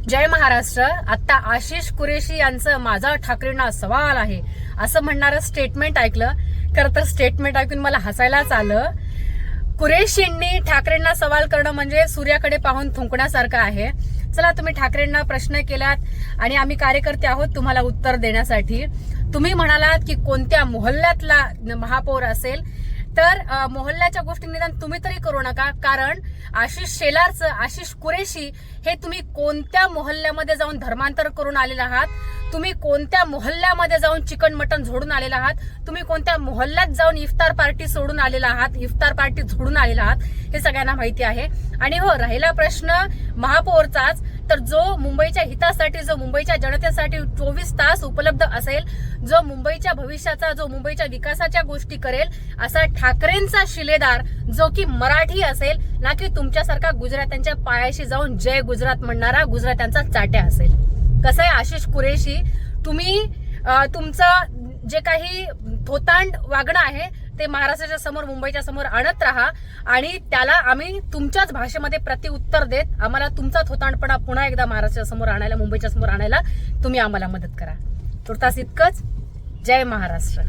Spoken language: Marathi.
जय महाराष्ट्र। आता आशिष कुरेशी यांचं माझा ठाकरेंना सवाल आहे असं म्हणणारं स्टेटमेंट ऐकलं, खरं तर स्टेटमेंट ऐकून मला हसायलाच आलं। कुरेशींनी ठाकरेंना सवाल करणं म्हणजे सूर्याकडे पाहून थुंकण्यासारखं आहे। चला, तुम्ही ठाकरेंना प्रश्न केलात आणि आम्ही कार्यकर्ते आहोत तुम्हाला उत्तर देण्यासाठी। तुम्ही म्हणालात की कोणत्या मोहल्ल्यातला महापौर असेल, तर मोहल्ल्याच्या गोष्टी निदान तुम्ही तरी करू नका, कारण आशिष शेलारचं आशिष कुरेशी हे तुम्ही कोणत्या मोहल्ल्यामध्ये जाऊन धर्मांतर करून आलेले आहात, तुम्ही कोणत्या मोहल्ल्यामध्ये जाऊन चिकन मटन झोडून आलेला आहात, तुम्ही कोणत्या मोहल्ल्यात जाऊन इफ्तार पार्टी सोडून आलेला आहात, इफ्तार पार्टी झोडून आलेला आहात, हे सगळ्यांना माहिती आहे। आणि हो, राहिला प्रश्न महापौरचाच, तर जो मुंबईच्या हितासाठी, जो मुंबईच्या जनतेसाठी 24 तास उपलब्ध असेल, जो मुंबईच्या भविष्याचा, जो मुंबईच्या विकासाच्या गोष्टी करेल, असा ठाकरेंचा शिलेदार जो की मराठी असेल, ना की तुमच्यासारखा गुजरात्यांच्या पायाशी जाऊन जय गुजरात म्हणणारा गुजरात्यांचा चाट्या असेल। कसं आहे आशिष कुरेशी, तुम्ही तुमचं जे काही थोतांड वागणं आहे ते महाराष्ट्राच्या समोर, मुंबईच्या समोर आणत राहा आणि त्याला आम्ही तुमच्याच भाषेमध्ये प्रत्युत्तर देत आम्हाला तुमचा थोतांडपणा पुन्हा एकदा महाराष्ट्राच्या समोर आणायला, मुंबईच्या समोर आणायला तुम्ही आम्हाला मदत करा। तुर्तास इतकंच। जय महाराष्ट्र।